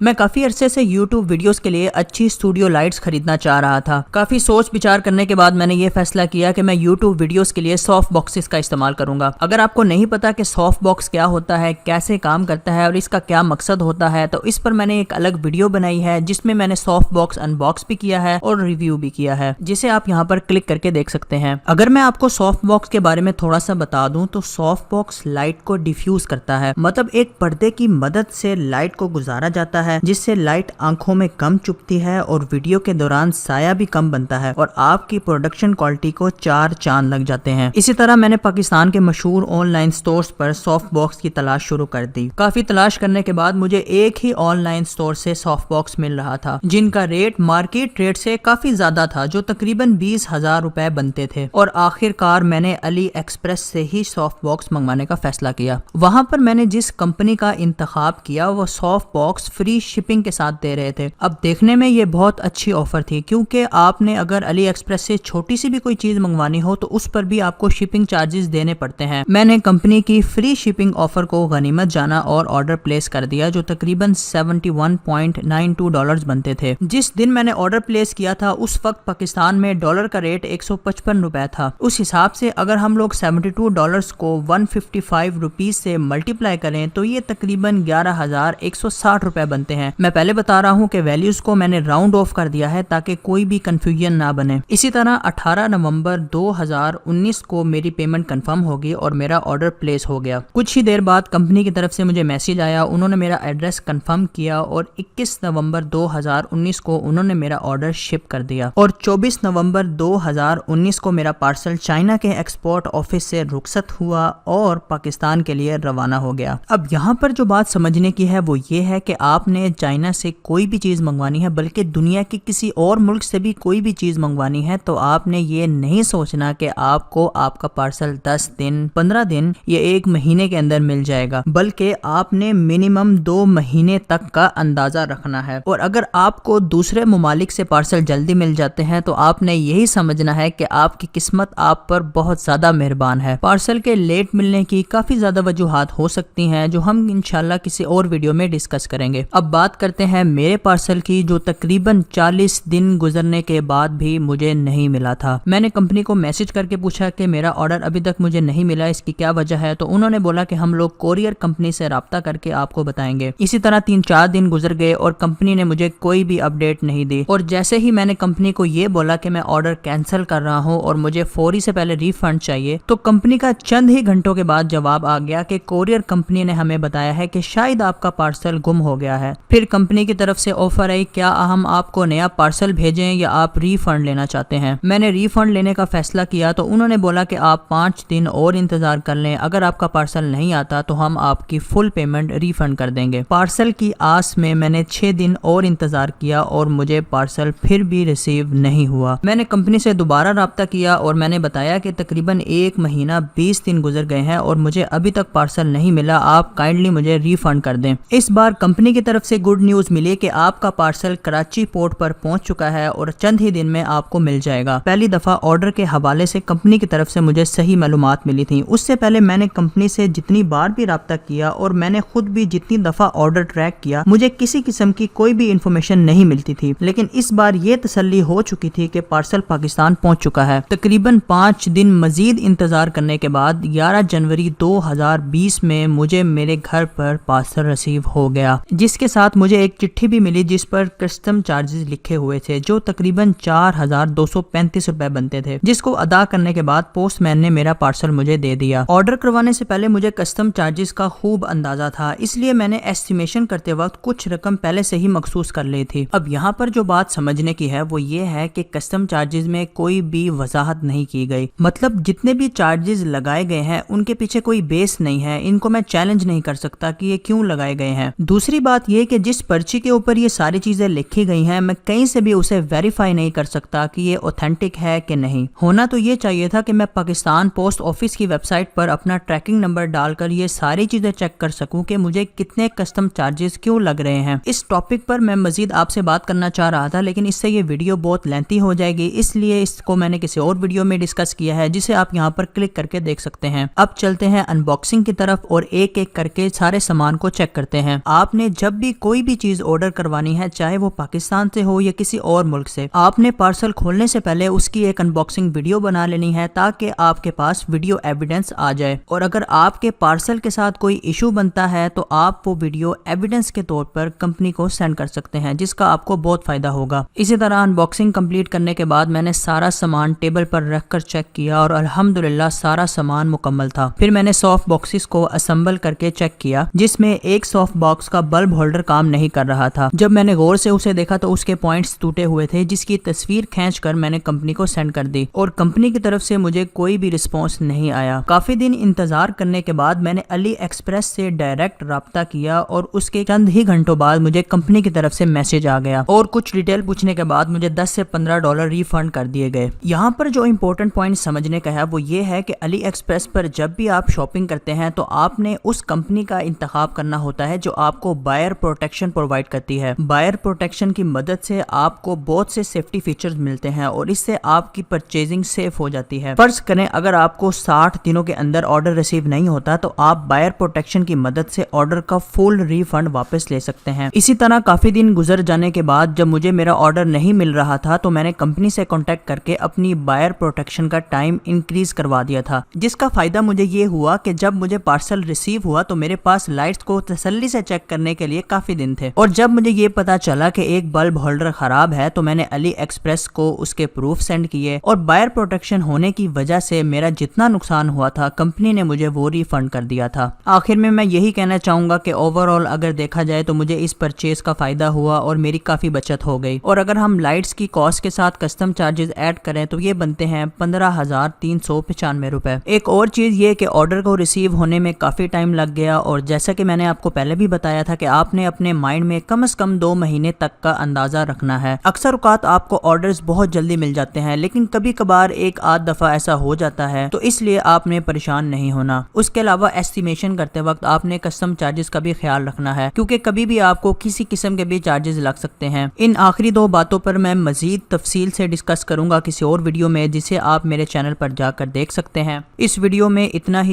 میں کافی عرصے سے YouTube ویڈیوز کے لیے اچھی اسٹوڈیو لائٹس خریدنا چاہ رہا تھا۔ کافی سوچ بچار کرنے کے بعد میں نے یہ فیصلہ کیا کہ میں YouTube ویڈیوز کے لیے سافٹ باکسز کا استعمال کروں گا۔ اگر آپ کو نہیں پتا کہ سافٹ باکس کیا ہوتا ہے، کیسے کام کرتا ہے اور اس کا کیا مقصد ہوتا ہے، تو اس پر میں نے ایک الگ ویڈیو بنائی ہے جس میں نے سافٹ باکس ان باکس بھی کیا ہے اور ریویو بھی کیا ہے، جسے آپ یہاں پر کلک کر کے دیکھ سکتے ہیں۔ اگر میں آپ کو سافٹ باکس کے بارے میں تھوڑا سا بتا دوں تو سافٹ باکس لائٹ کو ڈیفیوز کرتا ہے، مطلب ایک پردے کی مدد سے لائٹ کو گزارا جاتا ہے جس سے لائٹ آنکھوں میں کم چپتی ہے اور ویڈیو کے دوران سایہ بھی کم بنتا ہے اور آپ کی پروڈکشن کوالٹی کو 4 چاند لگ جاتے ہیں۔ اسی طرح میں نے پاکستان کے مشہور on line stores per soft box کی تلاش شروع کر دی۔ کافی تلاش کرنے کے بعد مجھے ایک ہی آن لائن سٹور سے سافٹ باکس مل رہا تھا جن کا ریٹ مارکیٹ ریٹ سے کافی زیادہ تھا، جو تقریباً 20,000 روپے بنتے تھے، اور آخر کار میں نے علی ایکسپریس سے ہی سافٹ باکس منگوانے کا فیصلہ کیا۔ وہاں پر میں نے جس کمپنی کا انتخاب کیا وہ سافٹ باکس فری شپنگ کے ساتھ دے رہے تھے۔ اب دیکھنے میں یہ بہت اچھی آفر تھی، کیونکہ آپ نے اگر علی ایکسپریس سے چھوٹی سی بھی کوئی چیز منگوانی ہو تو اس پر بھی آپ کو شپنگ چارجز دینے پڑتے ہیں۔ میں نے کمپنی کی فری شپنگ آفر کو غنیمت جانا اور آرڈر پلیس کر دیا، جو تقریباً $71.92 بنتے تھے۔ جس دن میں نے آرڈر پلیس کیا تھا اس وقت پاکستان میں ڈالر کا ریٹ 155 روپے تھا۔ اس حساب سے اگر ہم لوگ $72 کو 155 روپیز سے ملٹیپلائی کریں تو یہ تقریباً 11,160 روپے بنتے ہیں۔ میں پہلے بتا رہا ہوں کہ ویلیوز کو میں نے راؤنڈ آف کر دیا ہے تاکہ کوئی بھی کنفیوژن نہ بنے۔ اسی طرح 18 نومبر 2019 کو میری پیمنٹ کنفرم ہوگی اور میرا آرڈر پلیس ہو گیا۔ کچھ ہی دیر بعد کمپنی کی طرف سے مجھے میسج آیا، انہوں نے میرا ایڈریس کنفرم کیا اور 21 نومبر 2019 کو انہوں نے میرا آرڈر شپ کر دیا، اور 24 نومبر 2019 کو میرا پارسل چائنا کے ایکسپورٹ آفس سے رخصت ہوا اور پاکستان کے لیے روانہ ہو گیا۔ اب یہاں پر جو بات سمجھنے کی ہے وہ یہ ہے کہ آپ نے چائنا سے کوئی بھی چیز منگوانی ہے، بلکہ دنیا کی کسی اور ملک سے بھی کوئی بھی چیز منگوانی ہے، تو آپ نے یہ نہیں سوچنا کہ آپ کو آپ کا پارسل 10 دن 15 دن یا 1 مہینے کے اندر مل جائے گا، بلکہ آپ نے منیمم 2 مہینے تک کا اندازہ رکھنا ہے۔ اور اگر آپ کو دوسرے ممالک سے پارسل جلدی مل جاتے ہیں تو آپ نے یہی سمجھنا ہے کہ آپ کی قسمت آپ پر بہت زیادہ مہربان ہے۔ پارسل کے لیٹ ملنے کی کافی زیادہ وجوہات ہو سکتی ہیں جو ہم انشاءاللہ کسی اور ویڈیو میں ڈسکس کریں گے۔ اب بات کرتے ہیں میرے پارسل کی، جو تقریباً 40 دن گزرنے کے بعد بھی مجھے نہیں ملا تھا۔ میں نے کمپنی کو میسج کر کے پوچھا کہ میرا آرڈر ابھی تک مجھے نہیں ملا، اس کی کیا وجہ ہے، تو انہوں نے بولا کہ ہم لوگ کوریئر کمپنی سے رابطہ کر کے آپ کو بتائیں گے۔ اسی طرح 3-4 دن گزر گئے اور کمپنی نے مجھے کوئی بھی اپڈیٹ نہیں دی، اور جیسے ہی میں نے کمپنی کو یہ بولا کہ میں آرڈر کینسل کر رہا ہوں اور مجھے فوری سے پہلے ری فنڈ چاہیے، تو کمپنی کا چند ہی گھنٹوں کے بعد جواب آ گیا کہ کوریئر کمپنی نے ہمیں بتایا ہے کہ شاید آپ کا پارسل گم ہو گیا ہے۔ پھر کمپنی کی طرف سے آفر آئی، کیا ہم آپ کو نیا پارسل بھیجیں یا آپ ری فنڈ لینا چاہتے ہیں۔ میں نے ری فنڈ لینے کا فیصلہ کیا تو انہوں نے بولا کہ آپ 5 دن اور انتظار کر لیں، اگر آپ کا پارسل نہیں آتا تو ہم آپ کی فل پیمنٹ ری فنڈ کر دیں گے۔ پارسل کی آس میں نے 6 دن اور انتظار کیا اور مجھے پارسل پھر بھی ریسیو نہیں ہوا۔ میں نے کمپنی سے دوبارہ رابطہ کیا اور میں نے بتایا کہ تقریباً 1 مہینہ 20 دن گزر گئے ہیں اور مجھے ابھی تک پارسل نہیں ملا، آپ کائنڈلی مجھے ری فنڈ کر دیں۔ اس بار کمپنی کی طرف سے گڈ نیوز ملی کہ آپ کا پارسل کراچی پورٹ پر پہنچ چکا ہے اور چند ہی دن میں آپ کو مل جائے گا۔ پہلی دفعہ آرڈر کے حوالے سے کمپنی کی طرف سے مجھے صحیح معلومات ملی تھیں۔ اس سے پہلے میں نے کمپنی سے جتنی بار بھی رابطہ کیا اور میں نے خود بھی جتنی دفعہ آرڈر ٹریک کیا، مجھے کسی قسم کی کوئی بھی انفارمیشن نہیں ملتی تھی، لیکن اس بار یہ تسلی ہو چکی تھی کہ پارسل پاکستان پہنچ چکا ہے۔ تقریباً 5 دن مزید انتظار کرنے کے بعد 11 جنوری 2020 میں مجھے میرے گھر پر پارسل ریسیو ہو گیا، جس کے ساتھ مجھے ایک چٹھی بھی ملی جس پر کسٹم چارجز لکھے ہوئے تھے، جو تقریباً 4,235 روپے بنتے تھے، جس کو ادا کرنے کے بعد پوسٹ مین نے میرا پارسل مجھے دے دیا۔ آرڈر کروانے سے پہلے مجھے کسٹم چارجز کا خوب اندازہ تھا، اس لیے میں نے ایسٹیمیشن کرتے وقت کچھ رقم پہلے سے ہی مخصوص کر لی تھی۔ اب یہاں پر جو بات سمجھنے کی ہے وہ یہ ہے کہ کسٹم چارجز میں کوئی بھی وضاحت نہیں کی گئی، مطلب جتنے بھی چارجز لگائے گئے ہیں ان کے پیچھے کوئی بیس نہیں ہے، ان کو میں چیلنج نہیں کر سکتا کہ یہ کیوں لگائے گئے ہیں۔ دوسری بات یہ کہ جس پرچی کے اوپر یہ ساری چیزیں لکھی گئی ہیں میں کہیں سے بھی اسے ویریفائی نہیں کر سکتا کہ یہ اوتھینٹک ہے کہ نہیں۔ ہونا تو یہ چاہیے تھا کہ میں پاکستان پوسٹ آفس کی ویب سائٹ پر اپنا ٹریکنگ نمبر ڈال کر یہ ساری چیزیں چیک کر سکوں کہ مجھے کتنے کسٹم چارجز کیوں لگ رہے ہیں۔ اس ٹاپک پر میں مزید آپ سے بات کرنا چاہ رہا تھا، لیکن اس سے یہ ویڈیو بہت لینتھی ہو جائے گی، اس لیے اس کو میں نے کسی اور ویڈیو میں ڈسکس کیا ہے جسے آپ یہاں پر کلک کر کے دیکھ سکتے ہیں۔ اب چلتے ہیں ان باکسنگ کی طرف اور ایک ایک کر کے سارے سامان کو چیک کرتے ہیں۔ آپ نے جب بھی بھی کوئی بھی چیز آرڈر کروانی ہے، چاہے وہ پاکستان سے ہو یا کسی اور ملک سے، آپ نے پارسل کھولنے سے پہلے اس کی ایک انباکسنگ ویڈیو بنا لینی ہے تاکہ آپ کے پاس ویڈیو ایویڈنس آ جائے، اور اگر آپ کے پارسل کے ساتھ کوئی ایشو بنتا ہے تو آپ وہ ویڈیو ایویڈنس کے طور پر کمپنی کو سینڈ کر سکتے ہیں، جس کا آپ کو بہت فائدہ ہوگا۔ اسی طرح انباکسنگ کمپلیٹ کرنے کے بعد میں نے سارا سامان ٹیبل پر رکھ کر چیک کیا اور الحمدللہ سارا سامان مکمل تھا۔ پھر میں نے سافٹ باکسز کو اسمبل کر کے چیک کیا، جس میں ایک سافٹ باکس کا بلب ہولڈر کام نہیں کر رہا تھا۔ جب میں نے غور سے اسے دیکھا تو اس کے پوائنٹس ٹوٹے ہوئے تھے، جس کی تصویر کھینچ کر میں نے کمپنی کو سینڈ کر دی، اور کمپنی کی طرف سے مجھے کوئی بھی رسپانس نہیں آیا۔ کافی دن انتظار کرنے کے بعد میں نے علی ایکسپریس سے ڈائریکٹ رابطہ کیا اور اس کے چند ہی گھنٹوں بعد مجھے کمپنی کی طرف سے میسج آ گیا، اور کچھ ڈیٹیل پوچھنے کے بعد مجھے 10 سے $15 ریفنڈ کر دیے گئے۔ یہاں پر جو امپورٹنٹ پوائنٹ سمجھنے کا ہے وہ یہ ہے کہ علی ایکسپریس پر جب بھی آپ شاپنگ کرتے ہیں تو آپ نے اس کمپنی کا انتخاب کرنا ہوتا ہے جو آپ کو بائر پروٹیکشن پرووائڈ کرتی ہے۔ بائر پروٹیکشن کی مدد سے آپ کو بہت سے سیفٹی فیچرز ملتے ہیں اور اس سے آپ کی پرچیزنگ سیف ہو جاتی ہے۔ فرض کریں اگر آپ کو 60 دنوں کے اندر آرڈر ریسیو نہیں ہوتا تو آپ بائر پروٹیکشن کی مدد سے آرڈر کا فل ریفنڈ واپس لے سکتے ہیں۔ اسی طرح کافی دن گزر جانے کے بعد جب مجھے میرا آرڈر نہیں مل رہا تھا تو میں نے کمپنی سے کانٹیکٹ کر کے اپنی بائر پروٹیکشن کا ٹائم انکریز کروا دیا تھا، جس کا فائدہ مجھے یہ ہوا کہ جب مجھے پارسل ریسیو ہوا تو میرے پاس لائٹس کو تسلی سے چیک کرنے کے لیے کافی دن تھے، اور جب مجھے یہ پتا چلا کہ ایک بلب ہولڈر خراب ہے تو میں نے علی ایکسپریس کو اس کے پروف سینڈ کیے، اور بائر پروٹیکشن ہونے کی وجہ سے میرا جتنا نقصان ہوا تھا کمپنی نے مجھے وہ ریفنڈ کر دیا تھا۔ آخر میں یہی کہنا چاہوں گا کہ اوورآل اگر دیکھا جائے تو مجھے اس پرچیز کا فائدہ ہوا اور میری کافی بچت ہو گئی، اور اگر ہم لائٹس کی کاسٹ کے ساتھ کسٹم چارجز ایڈ کریں تو یہ بنتے ہیں 15,395 روپے۔ ایک اور چیز یہ کہ آرڈر کو ریسیو ہونے میں کافی ٹائم لگ گیا، اور جیسا کہ میں نے آپ کو پہلے بھی بتایا تھا کہ آپ نے اپنے مائنڈ میں کم از کم 2 مہینے تک کا اندازہ رکھنا ہے۔ اکثر اوقات آپ کو آرڈرز بہت جلدی مل جاتے ہیں، لیکن کبھی کبھار ایک آدھ دفعہ ایسا ہو جاتا ہے، تو اس لیے آپ نے پریشان نہیں ہونا۔ اس کے علاوہ ایسٹیمیشن کرتے وقت آپ نے کسٹم چارجز کا بھی خیال رکھنا ہے، کیونکہ کبھی بھی آپ کو کسی قسم کے بھی چارجز لگ سکتے ہیں۔ ان آخری 2 باتوں پر میں مزید تفصیل سے ڈسکس کروں گا کسی اور ویڈیو میں، جسے آپ میرے چینل پر جا کر دیکھ سکتے ہیں۔ اس ویڈیو میں اتنا ہی۔